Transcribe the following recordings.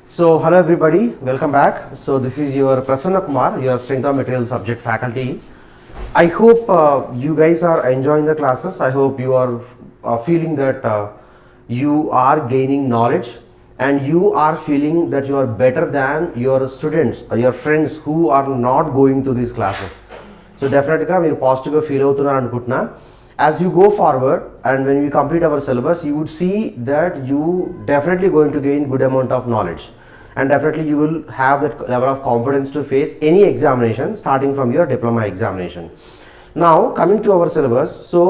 So hello everybody, welcome back. So this is your Prasanna Kumar, your strength of material subject faculty. I hope you guys are enjoying the classes. I hope you are feeling that you are gaining knowledge and you are feeling that you are better than your students, your friends who are not going to these classes. So definitely మీరు పాజిటివ్గా feel అవుతున్నారు అనుకుంటున్నా. As you go forward and when we complete our syllabus, you would see that you definitely going to gain good amount of knowledge and definitely you will have that level of confidence to face any examination starting from your diploma examination. Now coming to our syllabus, so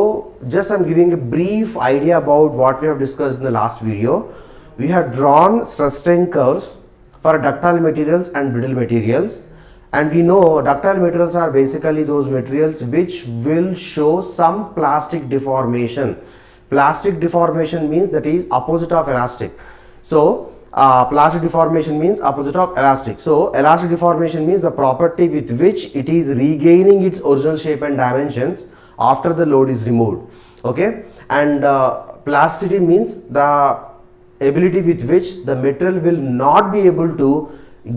just I'm giving a brief idea about what we have discussed in the last video. We have drawn stress strain curves for ductile materials and brittle materials. And we know ductile materials are basically those materials which will show some plastic deformation. Plastic deformation means that is opposite of elastic. So plastic deformation means opposite of elastic. So elastic deformation means the property with which it is regaining its original shape and dimensions after the load is removed. Okay, and plasticity means the ability with which the material will not be able to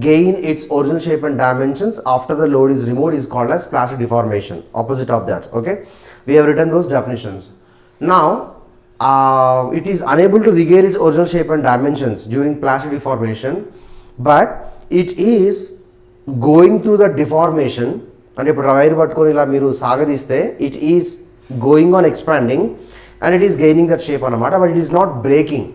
gain its original shape and dimensions after the load is removed is called as plastic deformation, opposite of that. Okay, we have written those definitions. Now it is unable to regain its original shape and dimensions during plastic deformation, but it is going through the deformation. And ఇప్పుడు wire పట్టుకొని ఇలా మీరు సాగదీస్తే it is going on expanding and it is gaining that shape అన్నమాట, but it is not breaking.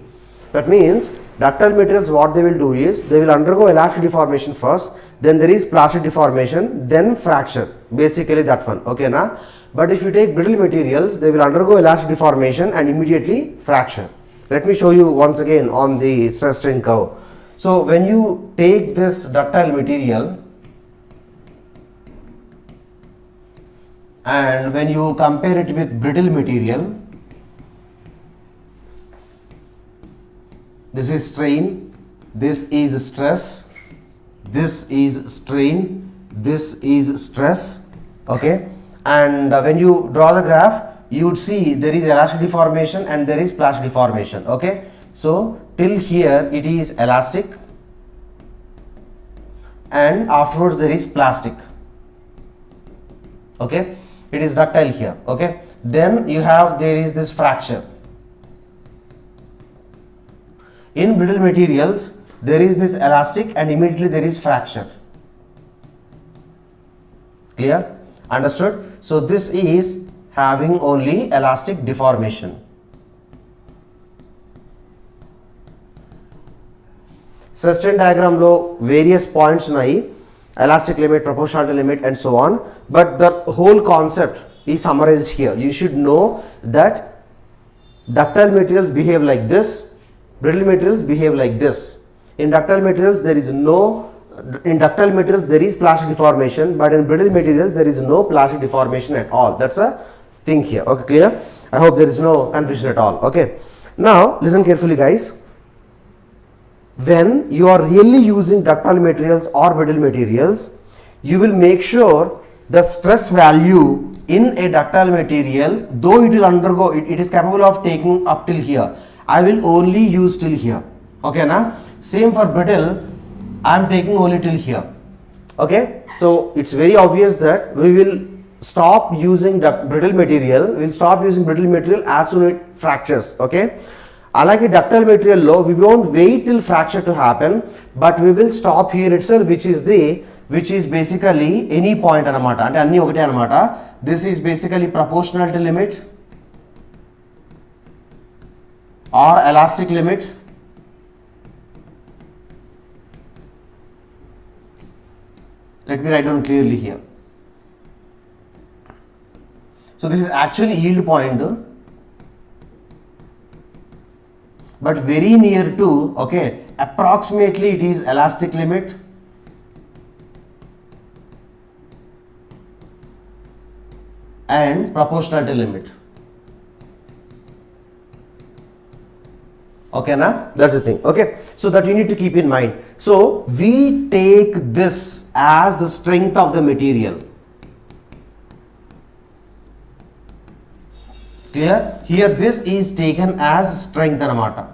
That means ductile materials, what they will do is they will undergo elastic deformation first, then there is plastic deformation, then fracture, basically that one. Okay na? But if you take brittle materials, they will undergo elastic deformation and immediately fracture. Let me show you once again on the stress strain curve. So when you take this ductile material and when you compare it with brittle material, this is strain, this is stress, this is strain, this is stress. Okay, and when you draw the graph, you would see there is elastic deformation and there is plastic deformation. Okay, so till here it is elastic and afterwards there is plastic. Okay, it is ductile here. Okay, then there is this fracture. In brittle materials, there is this elastic and immediately there is fracture. Clear? Understood? So this is having only elastic deformation. Stress strain diagram lo various points unnai, elastic limit, proportionality limit and so on, but the whole concept is summarized here. You should know that ductile materials behave like this, brittle materials behave like this. In ductile materials there is plastic deformation, but in brittle materials there is no plastic deformation at all. That's a thing here. Okay, clear? I hope there is no confusion at all. Okay, now listen carefully guys. When you are really using ductile materials or brittle materials, you will make sure the stress value in a ductile material, though it will undergo, it is capable of taking up till here, I will only use till here. Okay na? Same for brittle, I am taking only till here. Okay, so it's very obvious that we will stop using brittle material. We will stop using brittle material as soon as it fractures. Okay, alage ductile material lo we won't wait till fracture to happen, but we will stop here itself, which is basically any point anamata, ante anni okate anamata. This is basically proportionality limit or elastic limit. Let me write down clearly here. So this is actually yield point, but very near to, okay, approximately it is elastic limit and proportionality limit. Okay na? That's the thing. Okay, so that you need to keep in mind. So we take this as the strength of the material. Clear? Here this is taken as strength anamata.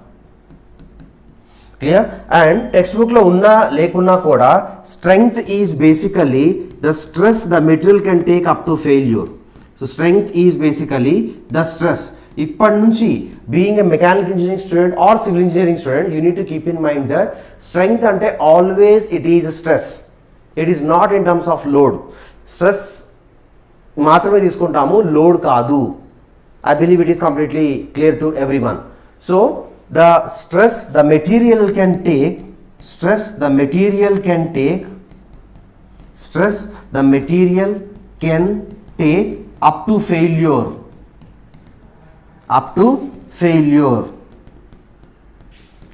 Clear. And text బుక్లో ఉన్నా లేకున్నా కూడా strength is basically the stress the material can take up to failure. So strength is basically the stress. ఇప్పటి నుంచి being a mechanical engineering student or civil engineering student you need to keep in mind that strength అంటే always it is stress, it is not in terms of load. Stress మాత్రమే తీసుకుంటాము, load కాదు. I believe it is completely clear to everyone. So the stress the material can take, stress the material can take up to failure,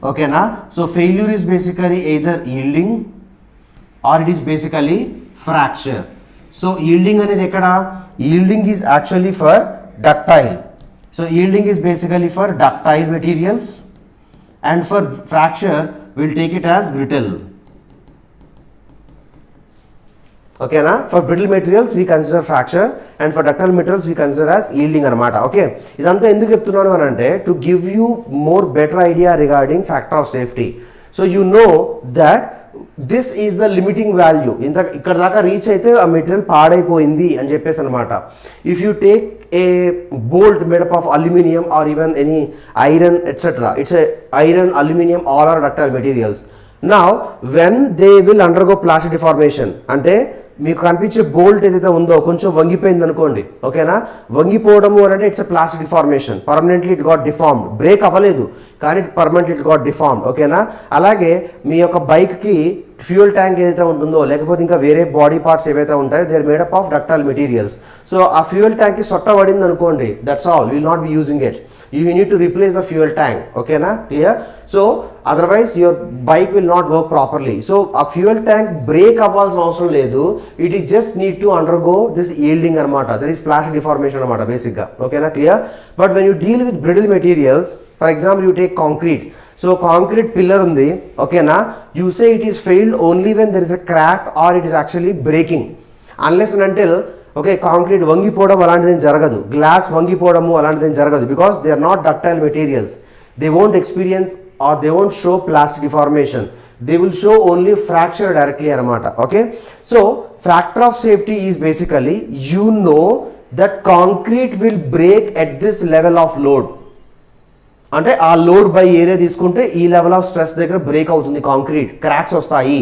okay na. So failure is basically either yielding or it is basically fracture. So yielding anedi ekkada, yielding is actually for ductile. So yielding is basically for ductile materials, and for fracture we'll take it as brittle. Okay na. For brittle materials we consider fracture, and for ductile materials we consider as yielding anamata. Okay, idantha enduku cheptunnanu anante to give you more better idea regarding factor of safety. So you know that this is the limiting value. ఇక్కడ దాకా reach అయితే ఆ material పాడైపోయింది అని చెప్పేసి అనమాట. If you take a bolt made up of aluminium or even any iron etcetera, it's a iron, aluminium, all are ductile materials. Now when they will undergo plastic deformation, అంటే మీకు కనిపించే బోల్ట్ ఏదైతే ఉందో కొంచెం వంగిపోయింది అనుకోండి, ఓకేనా. వంగిపోవడము అంటే it's a plastic deformation. Permanently it got deformed, break అవ్వలేదు కానీ పర్మనెంట్లీ ఇట్ గాట్ డిఫార్మ్డ్, ఓకేనా. అలాగే మీ యొక్క బైక్కి ఫ్యూయల్ ట్యాంక్ ఏదైతే ఉంటుందో లేకపోతే ఇంకా వేరే బాడీ పార్ట్స్ ఏవైతే ఉంటాయో they are made up of ductile materials. So ఆ ఫ్యూయల్ ట్యాంక్కి సొట్ట పడింది అనుకోండి, that's all, will not be using it. You need to replace the fuel tank, ఓకేనా, clear. So otherwise your bike will not work properly. So ఆ fuel tank break అవ్వాల్సిన అవసరం లేదు, it is just need to undergo this yielding అనమాట. That is plastic deformation అనమాట బేసిక్గా, ఓకేనా, clear. But when you deal with brittle materials, for example you take concrete. So concrete pillar ఉంది, ఓకేనా, you say it is failed only when there is a crack or it is actually breaking. Unless and until, okay, concrete వంగిపోవడం అలాంటిదేం జరగదు, glass వంగిపోవడము అలాంటిదేం జరగదు, because they are not ductile materials. They won't experience or they won't show plastic deformation. They will show only fracture directly anamata. Okay, so factor of safety is basically, you know that concrete will break at this level of load. అంటే ఆ load by area తీసుకుంటే ఈ level of stress దగ్గర break అవుతుంది concrete, cracks వస్తాయి.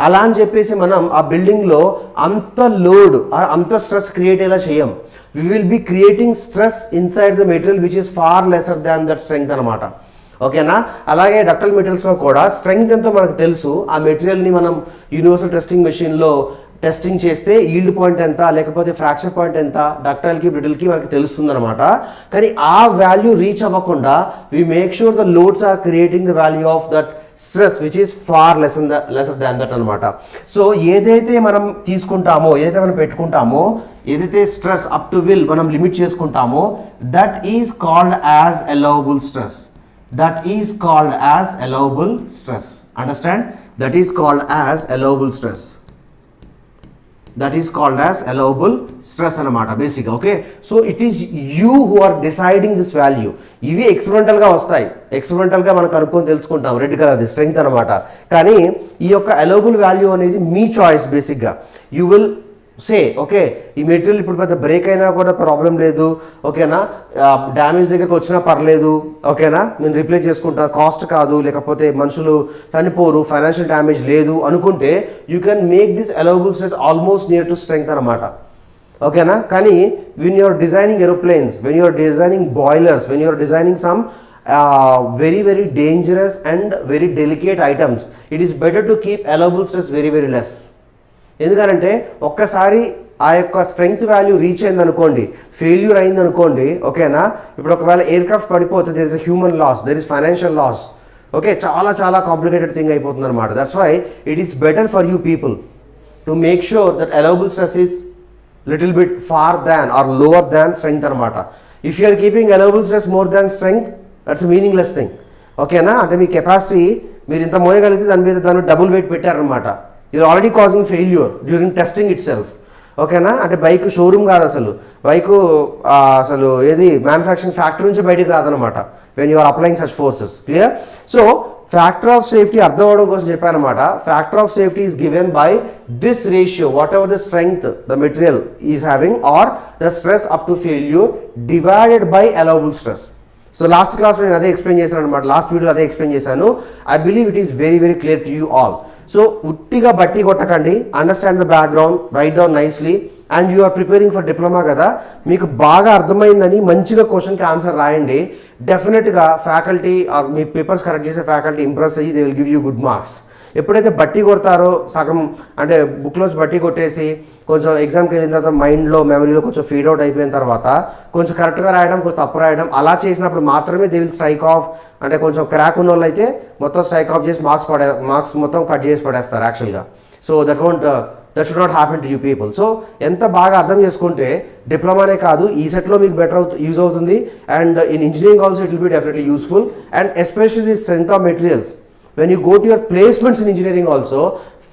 అలా అని చెప్పేసి మనం ఆ బిల్డింగ్లో అంత లోడ్ అంత స్ట్రెస్ క్రియేట్ అయ్యేలా చేయం. We will be creating stress inside the material which is far lesser than that strength అనమాట, ఓకేనా. అలాగే డక్టైల్ మెటీరియల్స్లో కూడా స్ట్రెంగ్త్ ఎంతో మనకు తెలుసు. ఆ మెటీరియల్ని మనం యూనివర్సల్ టెస్టింగ్ మెషిన్లో టెస్టింగ్ చేస్తే ఈల్డ్ పాయింట్ ఎంత లేకపోతే ఫ్రాక్చర్ పాయింట్ ఎంత డక్టైల్కి బ్రిటిల్కి మనకి తెలుస్తుంది అనమాట. కానీ ఆ వాల్యూ రీచ్ అవ్వకుండా we make sure the loads are creating the value of that stress which is far lesser than that అనమాట. సో ఏదైతే మనం తీసుకుంటామో, ఏదైతే మనం పెట్టుకుంటామో, ఏదైతే స్ట్రెస్ అప్ టు విల్ మనం లిమిట్ చేసుకుంటామో, that is called as allowable stress. That is called as allowable stress. Understand? That is called as allowable stress. That is called as allowable stress anamata basic. Okay, so it is you who are deciding this value. ఇవి experimental గా వస్తాయి, experimental గా మనం కనుక్కొని తెలుసుకుంటాం red colour strength అనమాట. కానీ ఈ యొక్క allowable వాల్యూ అనేది మీ చాయిస్ బేసిక్ గా. యూ విల్ సే ఓకే, ఈ మెటీరియల్ ఇప్పుడు పెద్ద బ్రేక్ అయినా కూడా ప్రాబ్లం లేదు, ఓకేనా, డ్యామేజ్ దగ్గరకు వచ్చినా పర్లేదు, ఓకేనా, నేను రీప్లేస్ చేసుకుంటా, కాస్ట్ కాదు, లేకపోతే మనుషులు చనిపోరు, ఫైనాన్షియల్ డ్యామేజ్ లేదు అనుకుంటే you can make this allowable stress almost near to strength అనమాట, ఓకేనా. కానీ when you are designing aeroplanes, when you are designing boilers, when you are designing some very very dangerous and very delicate items, it is better to keep allowable stress very very less. ఎందుకంటే ఒక్కసారి ఆ యొక్క strength value reach అయింది అనుకోండి, failure అయింది అనుకోండి, ఓకేనా. ఇప్పుడు ఒకవేళ ఎయిర్ క్రాఫ్ట్ పడిపోతే there is a human loss, there is financial loss, okay, చాలా చాలా కాంప్లికేటెడ్ థింగ్ అయిపోతుంది అనమాట. That's why it is better for you people to make sure that allowable stress is little bit far than or lower than strength అనమాట. If you are keeping allowable stress more than strength, that's meaningless thing, ఓకేనా. అంటే మీ capacity మీరు ఇంత మోయగలిగితే దాని మీద దాన్ని double weight పెట్టారనమాట, you're already causing failure during testing itself, ఓకేనా. అంటే బైక్ షోరూమ్ కాదు అసలు, బైకు అసలు ఏది మ్యానుఫ్యాక్చరింగ్ ఫ్యాక్టరీ నుంచి బయటికి రాదనమాట when you are applying such forces, clear. So factor of safety అర్థం అవడం కోసం చెప్పాను అనమాట. Factor of safety is given by this ratio, whatever the strength the material is having or the stress up to failure divided by allowable stress. So last క్లాస్లో నేను అదే explain చేశాను అనమాట, లాస్ట్ వీడియోలో అదే ఎక్స్ప్లెయిన్ చేశాను. I believe it is very very clear to you all. So ఉట్టిగా బట్టి కొట్టకండి, understand the background, write down nicely, and you are preparing for diploma కదా, మీకు బాగా అర్థమైందని మంచిగా క్వశ్చన్కి ఆన్సర్ రాయండి. డెఫినెట్గా ఫ్యాకల్టీ మీ పేపర్స్ కరెక్ట్ చేసే ఫ్యాకల్టీ ఇంప్రెస్ అయ్యి they will give you good marks. ఎప్పుడైతే బట్టి కొడతారో సగం అంటే బుక్లోంచి బట్టి కొట్టేసి కొంచెం ఎగ్జామ్కి వెళ్ళిన తర్వాత మైండ్లో మెమరీలో కొంచెం ఫీడ్ అవుట్ అయిపోయిన తర్వాత కొంచెం కరెక్ట్గా రాయడం కొంచెం తప్పు రాయడం అలా చేసినప్పుడు మాత్రమే దే విల్ స్ట్రైక్ ఆఫ్. అంటే కొంచెం క్రాక్ ఉన్న వాళ్ళు అయితే మొత్తం స్ట్రైక్ ఆఫ్ చేసి మార్క్స్ మొత్తం కట్ చేసి పడేస్తారు యాక్చువల్గా. So that should not happen to you people. So ఎంత బాగా అర్థం చేసుకుంటే డిప్లొమానే కాదు ఈ సెట్లో మీకు బెటర్ యూజ్ అవుతుంది, and in engineering also it will be definitely useful, and especially strength of materials. When you go to your placements in engineering also,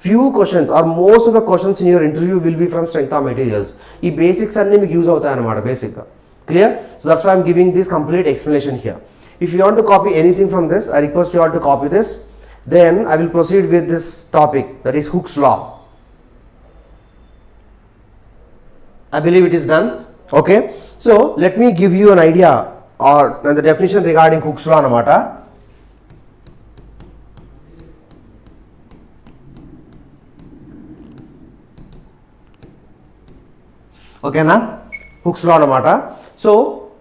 few questions or most of the questions in your interview will be from strength of materials. ఈ basics అన్ని మీకు use అవుతాయి అన్నమాట బేసిక్గా. Clear? So that's why I'm giving this complete explanation here. If you want to copy anything from this, I request you all to copy this. Then I will proceed with this topic, that is Hooke's law. I believe it is done. Okay. So let me give you an idea or the definition regarding Hooke's law అన్నమాట. ఓకేనా, Hooke's law అన్నమాట. So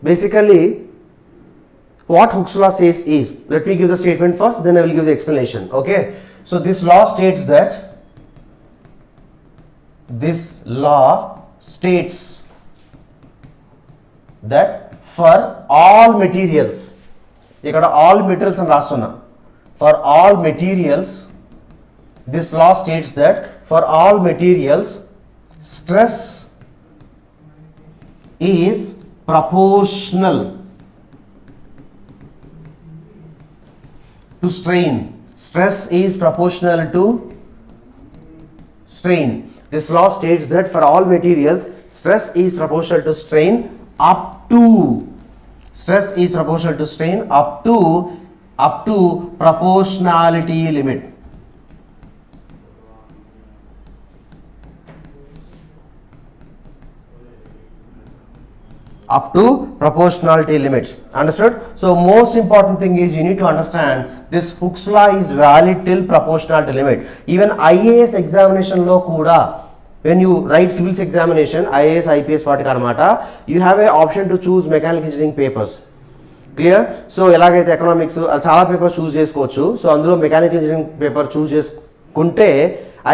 basically what Hooke's law says is, let me give the statement first, then I will give the explanation. Okay, so this law states that for all materials, ఇక్కడ all materials అని రాస్తున్నా, for all materials this law states that for all materials stress is proportional to strain. Stress is proportional to strain. This law states that for all materials stress is proportional to strain up to proportionality limit. Up to proportionality limits. Understood? So most important thing is you need to understand this Hooke's law is valid till proportionality limit. Even IAS examination lo kuda, when you write civils examination, IAS IPS వాటికి అన్నమాట, you have a option to choose mechanical engineering papers. Clear? So ఎలాగైతే economics చాలా papers చూస్ చేసుకోవచ్చు. So అందులో mechanical engineering paper చూస్ చేసుకుంటే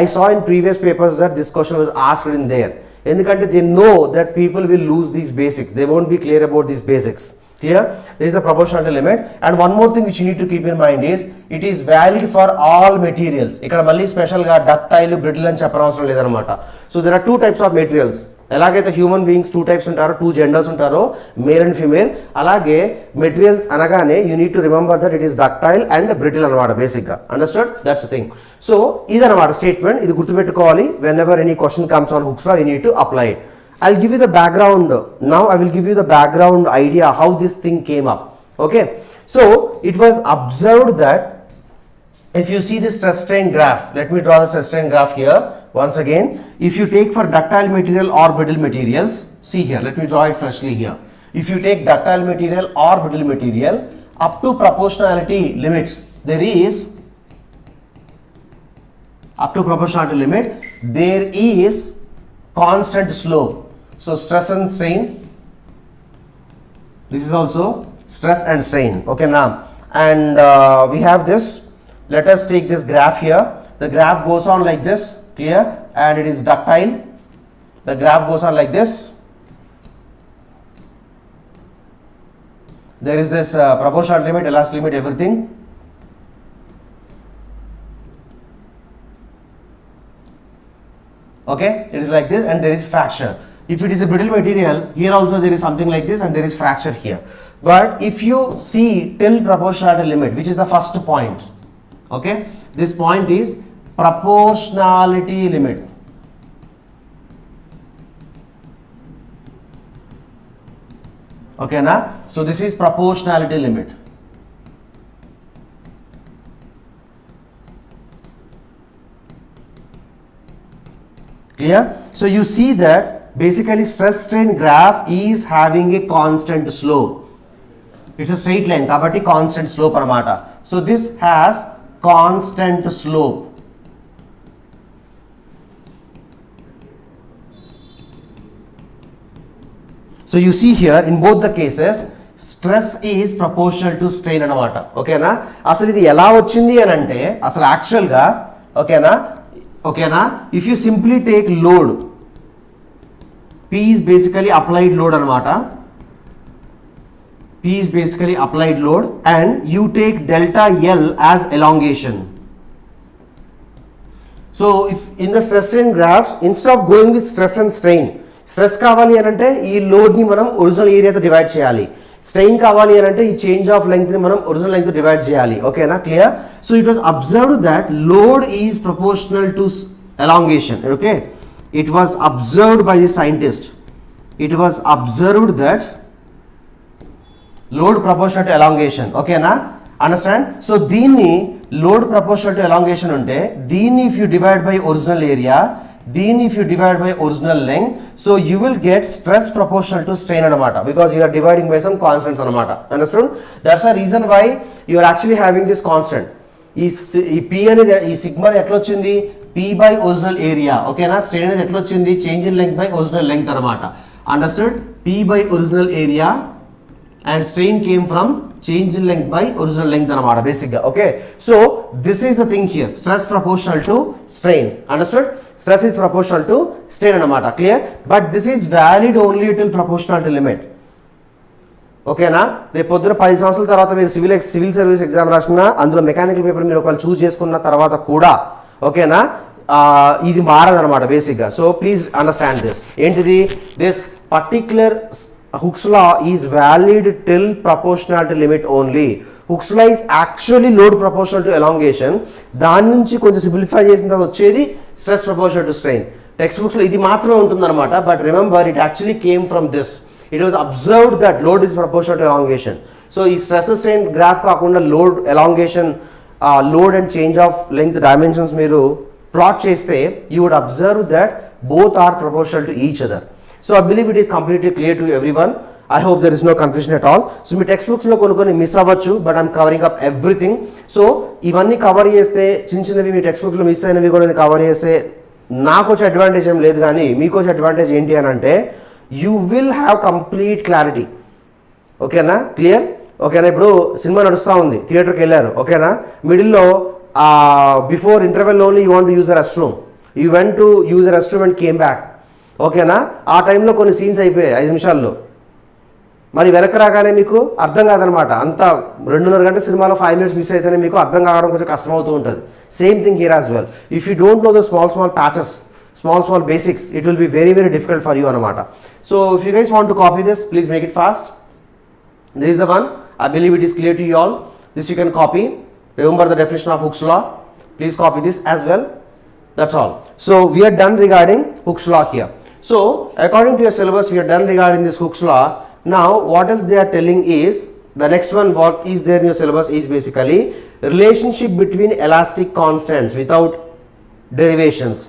I saw in previous papers that this question was asked in there. ఎందుకంటే they know that people will lose these basics, they won't be clear about these basics. Clear? This is the proportionality limit. And one more thing which you need to keep in mind is it is valid for all materials. ఇక్కడ మళ్ళీ స్పెషల్గా ductile brittle అని చెప్పనవసరం లేదనమాట. So there are two types of materials. ఎలాగైతే human beings 2 types ఉంటారో, 2 genders ఉంటారో, male and female, అలాగే మెటీరియల్స్ అనగానే you need to remember that it is ductile and brittle అనమాట బేసిక్గా. Understand? That's the thing. So ఇదనమాట స్టేట్మెంట్, ఇది గుర్తుపెట్టుకోవాలి. When ever any question comes on hooks law you need to apply it. I'll give you the background. Now I will give you the background idea how this thing came up. Okay. So it was observed that if you see this stress strain graph, let me draw the stress strain graph here once again. If you take for ductile material or brittle materials, see here, let me draw it freshly here. If you take ductile material or brittle material up to proportionality limits, there is up to proportionality limit, there is constant slope. So stress and strain, this is also stress and strain. Okay now, and we have this, let us take this graph here. The graph goes on like this, clear, and it is ductile. The graph goes on like this. There is this proportional limit, elastic limit, everything. Okay, it is like this, and there is fracture. If it is a brittle material, here also there is something like this, and there is fracture here. But if you see till proportionality limit, which is the first point, okay, this point is proportionality limit. Okay, na? So this is proportionality limit. Clear? So you see that basically stress strain graph is having a constant slope. It's a straight line kabatti constant slope anamata. So this has constant slope. So you see here in both the cases stress is proportional to strain anamata. Okay na? Asalu idi ela vachindi ani ante asalu actual ga okay na, if you simply take load, P is basically applied load anamata. P is basically applied load and you take delta L as elongation. So if in the stress strain graphs, instead of going with stress and strain, stress కావాలి అని అంటే ఈ load ని మనం original ఏరియాతో divide చేయాలి, strain కావాలి అని అంటే ఈ చేంజ్ ఆఫ్ లెంగ్త్ ని మనం ఒరిజినల్ లెంగ్త్ తో డివైడ్ చేయాలి. ఓకేనా? Clear? So it was observed that load is proportional to elongation. Okay, it was observed by the scientist. It was observed that load proportional to elongation. Okay na? Understand? So దీన్ని load proportional to elongation ఉంటే దీన్ని if you divide by original area, దీన్ని if you divide by original length, so you will get stress proportional to strain anamata, because you are dividing by some constants anamata. Understood? That's a reason why you are actually having this constant. ఈ P అనేది ఈ sigma ఎట్లా వచ్చింది? P by original area. ఓకేనా? Strain అనేది ఎట్లా వచ్చింది? Change in length by original length అనమాట. Understood? P by original area and strain came from change in length by original length anamata basically. Okay, so this is the thing here, stress proportional to strain. Understood? Stress is proportional to strain anamata. Clear? But this is valid only till proportional to limit. ఓకేనా? రేపు పొద్దున 10 సంవత్సరాల తర్వాత మీరు civil service exam రాసినా అందులో mechanical paper మీరు ఒకవేళ చూస్ చేసుకున్న తర్వాత కూడా ఓకేనా ఇది మారదనమాట బేసిక్గా. So please understand this. ఏంటిది? This particular Hooke's law is valid till proportionality limit only. Hooke's law is actually load proportional to elongation. దాని నుంచి కొంచెం సింప్లిఫై చేసిన తర్వాత వచ్చేది stress proportional to strain. Text బుక్స్లో ఇది మాత్రమే ఉంటుందన్నమాట. But remember it actually came from this. It was observed that load is proportional to elongation. So ఈ stress strain graph కాకుండా load elongation, load and change of length dimensions మీరు plot చేస్తే you would observe that both are proportional to each other. So I believe it is completely clear to everyone. I hope there is no confusion at all. So me text బుక్స్లో కొన్ని miss అవ్వచ్చు, but I'm covering up everything. So ఇవన్నీ cover చేస్తే చిన్నవి మీ text బుక్లో miss అయినవి కూడా cover చేస్తే నాకు వచ్చే అడ్వాంటేజ్ ఏం లేదు, కానీ మీకు వచ్చే అడ్వాంటేజ్ ఏంటి అని అంటే you will have complete clarity. ఓకేనా? క్లియర్? ఓకేనా? ఇప్పుడు సినిమా నడుస్తూ ఉంది, థియేటర్కి వెళ్ళారు. ఓకేనా? మిడిల్లో before interval only you want to use the rest room, you went to use the rest room and came back. ఓకేనా? ఆ టైంలో కొన్ని సీన్స్ అయిపోయాయి 5 నిమిషాల్లో. మరి వెనక్కి రాగానే మీకు అర్థం కాదనమాట. అంత 2.5 గంటల సినిమాలో 5 minutes మిస్ అయితేనే మీకు అర్థం కావడం కొంచెం కష్టమవుతూ ఉంటుంది. Same thing here as well. If you don't know the small patches, small basics, it will be very difficult for you anamata. So if you guys want to copy this, please make it fast. This is the one. I believe it is clear to you all. This you can copy. Remember the definition of Hooke's law. Please copy this as well. That's all. So we are done regarding Hooke's law here. So according to your syllabus, we are done regarding this Hooke's law. Now what else they are telling is, the next one what is there in your syllabus is basically relationship between elastic constants without derivations.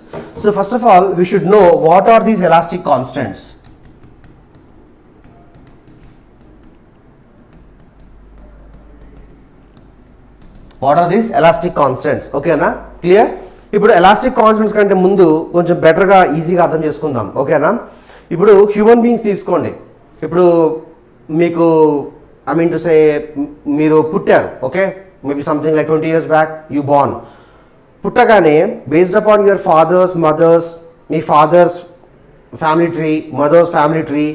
So first of all we should know what are these elastic constants. What are these elastic constants? Okay na? Clear? ఇప్పుడు elastic constants కంటే ముందు కొంచెం బెటర్గా ఈజీగా అర్థం చేసుకుందాం. ఓకేనా? ఇప్పుడు హ్యూమన్ బీయింగ్స్ తీసుకోండి. ఇప్పుడు మీకు ఐ మీన్ టు సే మీరు పుట్టారు. Okay, maybe something like 20 years back you born. పుట్టగానే based upon your fathers mothers, మీ fathers family tree, mothers family tree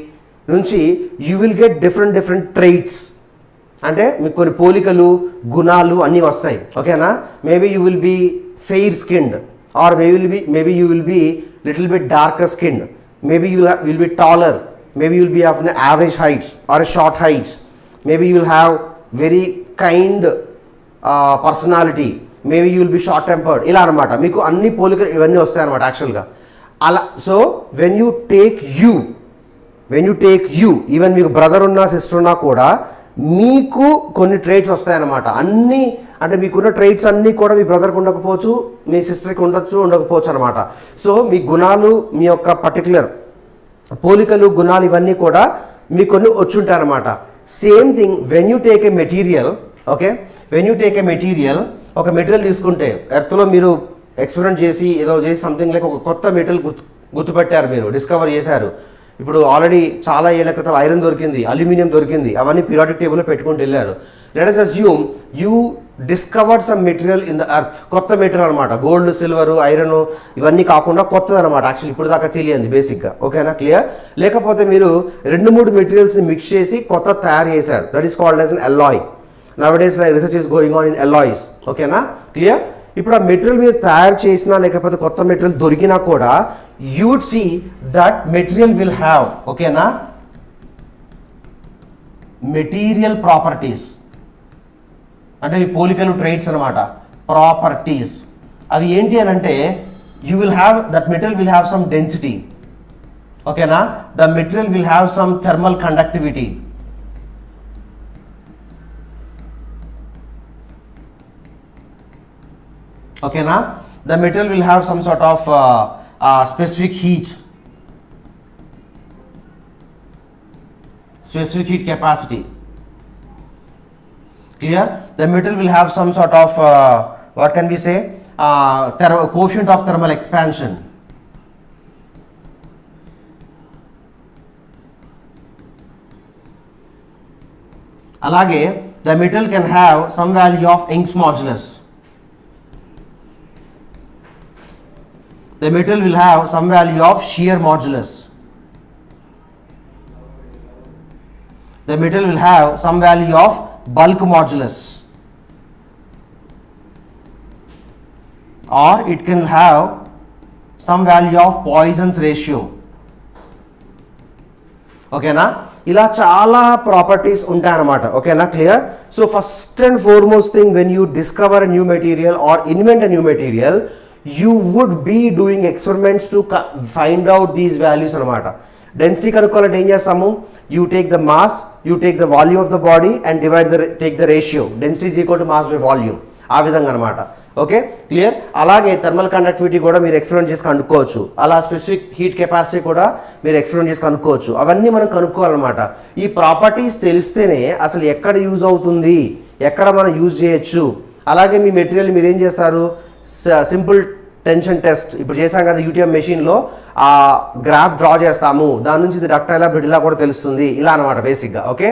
నుంచి you will get different traits. అంటే మీకు కొన్ని పోలికలు గుణాలు అన్నీ వస్తాయి. ఓకేనా? Maybe you will be fair skinned, or maybe you will be little bit darker skinned, maybe you will be taller, maybe you will be of an average height or a short height, maybe you will have very kind personality, maybe you will be short tempered. ఇలా అనమాట మీకు అన్ని పోలికలు ఇవన్నీ వస్తాయి అనమాట యాక్చువల్గా. అలా so when you take you even మీకు బ్రదర్ ఉన్నా సిస్టర్ ఉన్నా కూడా మీకు కొన్ని ట్రేట్స్ వస్తాయన్నమాట. అంటే మీకున్న ట్రైట్స్ అన్నీ కూడా మీ బ్రదర్కి ఉండకపోవచ్చు, మీ సిస్టర్కి ఉండకపోవచ్చు అనమాట. సో మీ గుణాలు, మీ యొక్క పర్టికులర్ పోలికలు, గుణాలు ఇవన్నీ కూడా మీకు కొన్ని వచ్చుంటాయి అనమాట. Same thing when you take A material, okay, when you take A material, ఒక మెటీరియల్ తీసుకుంటే ఎర్త్లో మీరు ఎక్స్పెరిమెంట్ చేసి ఏదో చేసి సంథింగ్ లైక్ ఒక కొత్త మెటీరియల్ గుర్తుపెట్టారు, మీరు డిస్కవర్ చేశారు. ఇప్పుడు ఆల్రెడీ చాలా ఏళ్ల క్రితం ఐరన్ దొరికింది, అల్యూమినియం దొరికింది, అవన్నీ పీరియాడిక్ టేబుల్లో పెట్టుకుంటూ వెళ్ళారు. Let us assume you discovered some material in the earth, కొత్త మెటీరియల్ అనమాట, గోల్డ్, సిల్వర్, ఐరన్ ఇవన్నీ కాకుండా కొత్తది అనమాట, యాక్చువల్లీ ఇప్పుడు దాకా తెలియంది బేసిక్గా. ఓకేనా, క్లియర్? లేకపోతే మీరు 2-3 మెటీరియల్స్ని మిక్స్ చేసి కొత్త తయారు చేశారు, that is called as an alloy. nowadays like research is going on in alloys. ఓకేనా, క్లియర్? ఇప్పుడు ఆ మెటీరియల్ మీరు తయారు చేసినా లేకపోతే కొత్త మెటీరియల్ దొరికినా కూడా you would see that material will have, ఓకేనా, మెటీరియల్ ప్రాపర్టీస్, అంటే మీ పోలికలు, ట్రైట్స్ అనమాట, ప్రాపర్టీస్. అవి ఏంటి అని అంటే you will have, that material will have some density, ఓకేనా, the material will have some thermal conductivity, ఓకేనా, the material will have some sort of specific heat capacity. Clear? The material will have some sort of what can we say, coefficient of thermal expansion. Alage the material can have some value of Young's modulus. The material will have some value of shear modulus. The material will have some value of bulk modulus, or it can have some value of Poisson's ratio. ఓకేనా, ఇలా చాలా properties ఉంటాయన్నమాట. ఓకేనా, clear? So first and foremost thing when you discover a new material or invent a new material, you would be doing experiments to find out these values అనమాట. Density కనుక్కోవాలంటే ఏం చేస్తాము, you take the mass, you take the volume of the body and take the ratio, density is equal to mass by volume, ఆ విధంగా అనమాట. Okay, clear? అలాగే thermal conductivity కూడా మీరు experiment చేసి కనుక్కోవచ్చు, అలా స్పెసిఫిక్ హీట్ కెపాసిటీ కూడా మీరు ఎక్స్పెరిమెంట్ చేసి కనుక్కోవచ్చు. అవన్నీ మనం కనుక్కోవాలన్నమాట. ఈ ప్రాపర్టీస్ తెలిస్తేనే అసలు ఎక్కడ యూజ్ అవుతుంది, ఎక్కడ మనం యూజ్ చేయొచ్చు. అలాగే మీ మెటీరియల్ మీరు ఏం చేస్తారు, సింపుల్ టెన్షన్ టెస్ట్ ఇప్పుడు చేసాం కదా యూటీఎం మెషిన్లో, ఆ గ్రాఫ్ డ్రా చేస్తాము, దాని నుంచి ఇది డక్టైలా బ్రిటిలా కూడా తెలుస్తుంది, ఇలా అనమాట బేసిక్గా. ఓకే,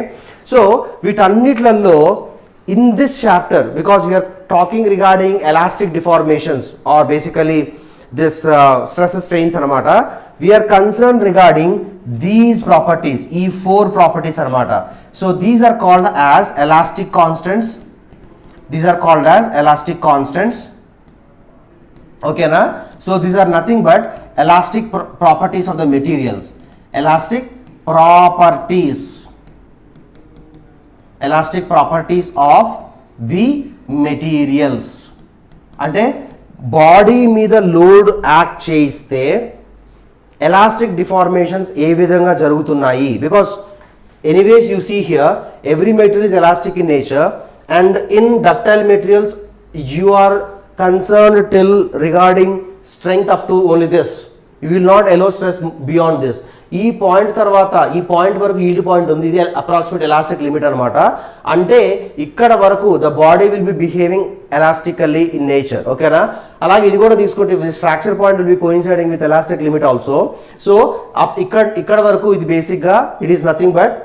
సో వీటన్నిట్లలో in this chapter, because we are talking regarding elastic deformations or basically this stress strains అనమాట, we are concern regarding these properties, ఈ 4 ప్రాపర్టీస్ అనమాట. So these are called as elastic constants, these are called as elastic constants. ఓకేనా, so these are nothing but elastic properties of the materials, elastic properties, elastic properties of the materials. అంటే body మీద load act చేస్తే elastic deformations ఏ విధంగా జరుగుతున్నాయి, because anyways you see here every material is elastic in nature, and in ductile materials you are concerned till regarding strength up to only this, you will not allow stress beyond this. ఈ point తర్వాత ఈ point వరకు yield point ఉంది, ఇది approximate elastic limit అనమాట. అంటే ఇక్కడ వరకు the body will be behaving elastically in nature. ఓకేనా, అలాగే ఇది కూడా తీసుకుంటే this fracture point will be coinciding with elastic limit also. సో ఇక్కడ వరకు ఇది బేసిక్గా it is nothing but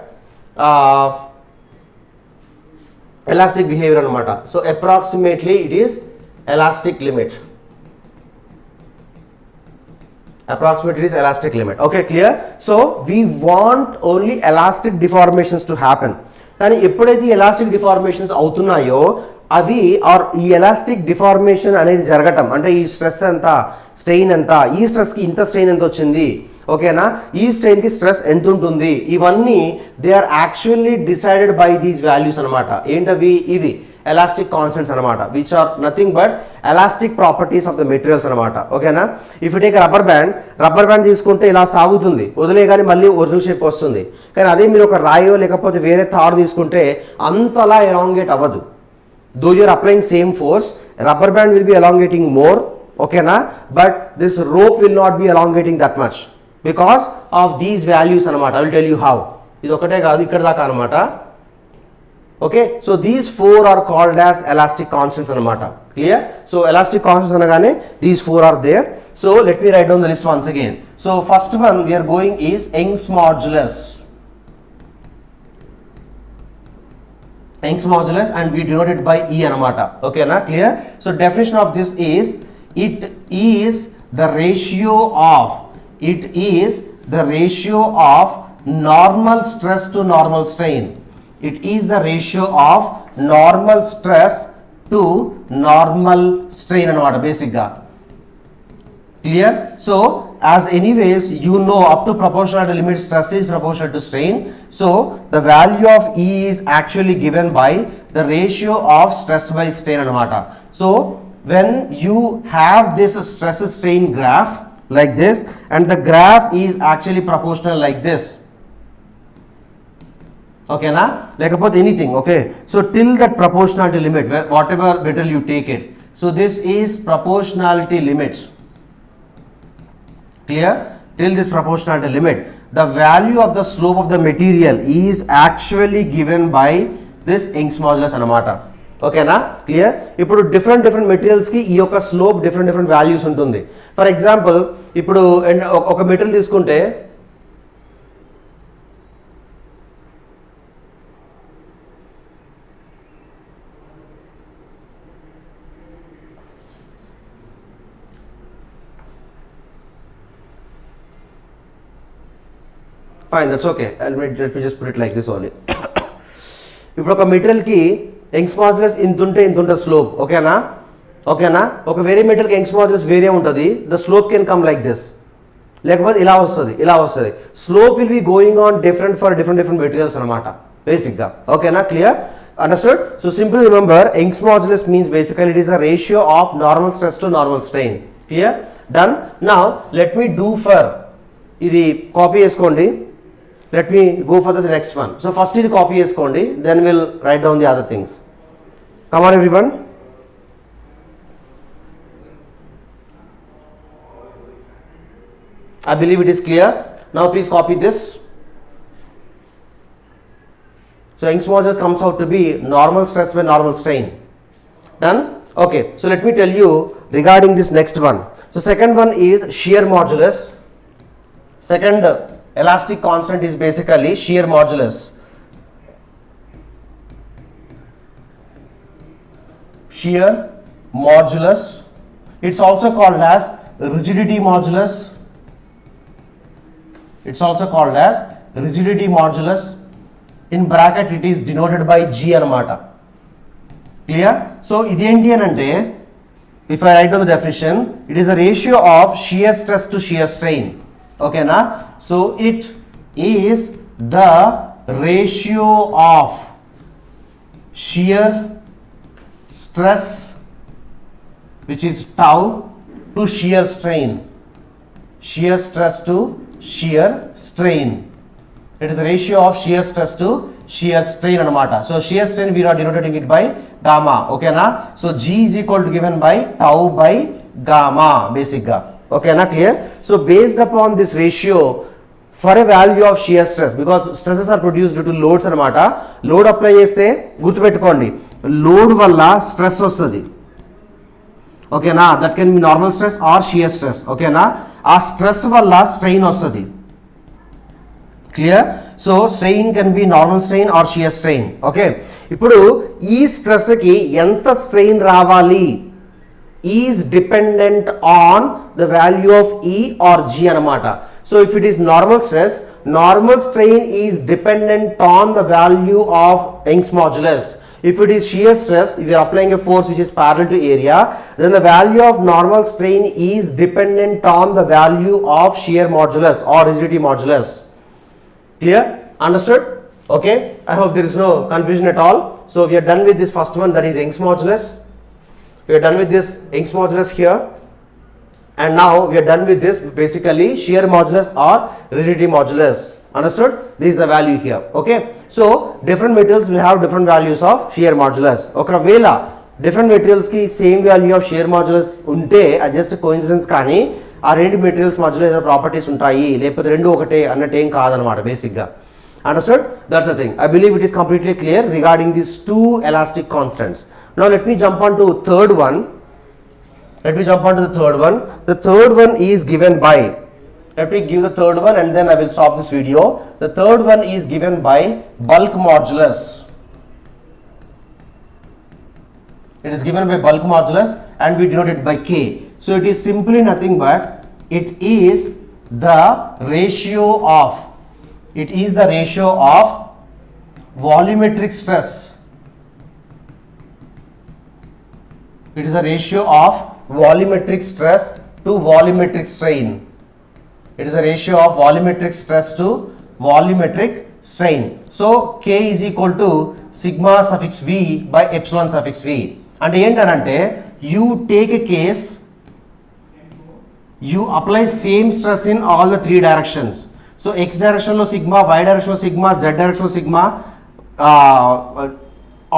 elastic behaviour అనమాట. So approximately it is elastic limit, approximately is elastic limit. Okay, clear? So we want only elastic deformations to happen. కానీ ఎప్పుడైతే elastic deformations అవుతున్నాయో అవి ఆర్ ఈ ఎలాస్టిక్ డిఫార్మేషన్ అనేది జరగటం అంటే ఈ స్ట్రెస్ ఎంత, స్ట్రెయిన్ ఎంత, ఈ స్ట్రెస్కి ఇంత స్ట్రెయిన్ ఎంత వచ్చింది, ఓకేనా, ఈ స్ట్రెయిన్కి స్ట్రెస్ ఎంత ఉంటుంది, ఇవన్నీ they are actually decided by these values అనమాట. ఏంటవి, ఇవి ఎలాస్టిక్ కాన్స్టెంట్స్ అనమాట, which are nothing but elastic properties of the materials అనమాట. ఓకేనా, if you take rubber band తీసుకుంటే ఇలా సాగుతుంది, వదిలేగానే మళ్ళీ ఒరిజినల్ షేప్ వస్తుంది. కానీ అదే మీరు ఒక రాయో లేకపోతే వేరే తాడు తీసుకుంటే అంతలా ఎలాంగేట్ అవ్వదు. though you are applying same force, rubber band will be elongating more, okay na, but this rope will not be elongating that much because of these values anamata. I will tell you how. This okate kaadu ikkada daaka anamata. Okay, so these four are called as elastic constants anamata. Clear? So elastic constants anagane these four are there. So let me write down the list once again. So first one we are going is Young's modulus. Young's modulus, and we denote it by E anamata. Okay na, clear? So definition of this is it is the ratio of normal stress to normal strain. It is the ratio of normal stress to normal strain anamata basic ga. Clear? So as anyways you know up to proportional to limit stress is proportional to strain. So the value of E is actually given by the ratio of stress by strain anamata. So when you have this stress strain graph like this and the graph is actually proportional like this. Okay na, like about anything. Okay, so till that proportionality limit, whatever metal you take it, so this is proportionality limit. Clear? Till this proportionality limit, the value of the slope of the material is actually given by this Young's modulus anamata. Okay na, clear? Ipudu different materials ki ee oka slope different values untundi. For example, ipudu oka metal తీసుకుంటే fine, that's okay. Let me just put it like this only. ఇప్పుడు ఒక material కి Young's modulus ఇంతుంటే slope, ఓకేనా ఓకేనా. ఒక వేరే material కి Young's modulus వేరే ఉంటుంది, the slope can come like this, లేకపోతే ఇలా వస్తుంది. Slope will be going on different for different materials అనమాట బేసిక్ గా. ఓకేనా, clear, understood. So simple remember Young's modulus means basically it is a ratio of normal stress to normal strain. Clear, done. Now let me do for ఇది copy చేసుకోండి. Let me go for this next one. So first ఇది copy చేసుకోండి, then we'll write down the other things. Come on everyone. I believe it is clear. Now please copy this. So Young's modulus comes out to be normal stress by normal strain. Done? Okay. So let me tell you regarding this next one. So second one is shear modulus. Second elastic constant is basically shear modulus. Shear modulus. It's also called as rigidity modulus. It's also called as rigidity modulus. In bracket it is denoted by G anamata. Clear? So identi anante, if I write down the definition, it is a ratio of shear stress to shear strain. Okay na, so it is the ratio of shear stress, which is tau, to shear strain. Shear stress to shear strain. It is the ratio of shear stress to shear strain anamata. So shear strain we are denoting it by gamma. Okay na, so G is equal to given by tau by gamma basic ga. Okay na, clear. So based upon this ratio for a value of shear stress, because stresses are produced due to loads anamata, load apply cheste gurtu pettukondi load valla stress vastadi. Okay na, that can be normal stress or shear stress. Okay na, aa stress valla strain vastadi. Clear? So strain can be normal strain or shear strain. Okay, ఇప్పుడు ఈ stress కి ఎంత strain రావాలి is dependent on the value of E or G anamata. So if it is normal stress, normal strain is dependent on the value of Young's modulus. If it is shear stress, if you are applying a force which is parallel to area, then the value of normal strain is dependent on the value of shear modulus or rigidity modulus. Clear? Understood? Okay, I hope there is no confusion at all. So we are done with this first one, that is Young's modulus. We are done with this Young's modulus here. And now we are done with this. Basically shear modulus or rigidity modulus. Understood? This is the value here. Okay. So different materials will have different values of shear modulus. Okavela different materials ki same value of shear modulus unte just coincidence కానీ ఆ రెండు materials మధ్యలో ఏదైనా properties ఉంటాయి లేకపోతే రెండు ఒకటే అన్నట్టు ఏం కాదనమాట బేసిక్గా. Understood? That's the thing. I believe it is completely clear regarding these two elastic constants. Now let me jump on to third one. Let me jump on to the third one. The third one is given by, let me give the third one and then I will stop this video. The third one is given by bulk modulus. It is given by bulk modulus and we denote it by K. So it is simply nothing but it is the ratio of volumetric stress. It is a ratio of volumetric stress to volumetric strain. It is a ratio of volumetric stress to volumetric strain. So K is equal to sigma suffix V by epsilon suffix V. And ఏంటంటే you take a case, you apply same stress in all the three directions. So x direction lo sigma, y direction lo sigma, z direction lo sigma,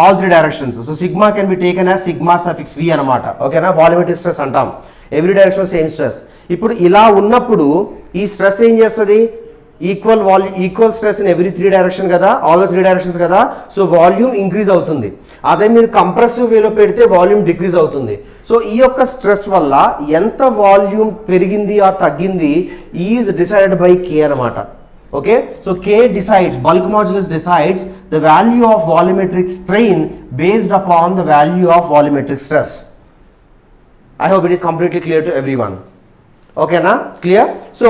all three directions. So sigma can be taken as sigma suffix v anamata. Okay na, volumetric stress antam. Every direction lo same stress. Ippudu ila unnappudu ee stress em chestadi equal stress in every three direction kada, all the three directions kada. So volume increase అవుతుంది. అదే మీరు compressive వేలో పెడితే volume decrease అవుతుంది. So ఈ యొక్క stress వల్ల ఎంత వాల్యూమ్ పెరిగింది ఆ తగ్గింది ఈజ్ డిసైడెడ్ బై కే అనమాట. Okay, so K decides, bulk modulus decides the value of volumetric strain based upon the value of volumetric stress. I hope it is completely clear to everyone. Okay na, clear? So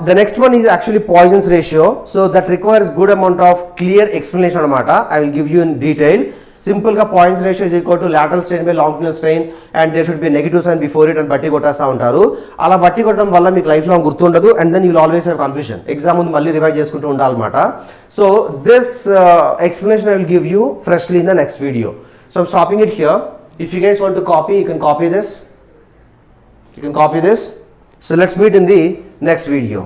the next one is actually Poisson's ratio. So that requires good amount of clear explanation anamata. I will give you in detail. Simple ga Poisson's ratio is equal to lateral strain by longitudinal strain and there should be a negative sign before it and batti kottasta untaru. Ala batti kottadam valla meeku life long gurtundadu and then you will always have confusion. Exam mundu malli revise cheskuntu undalmata. So this explanation I will give you freshly in the next video. So I'm stopping it here. If you guys want to copy, you can copy this. So let's meet in the next video.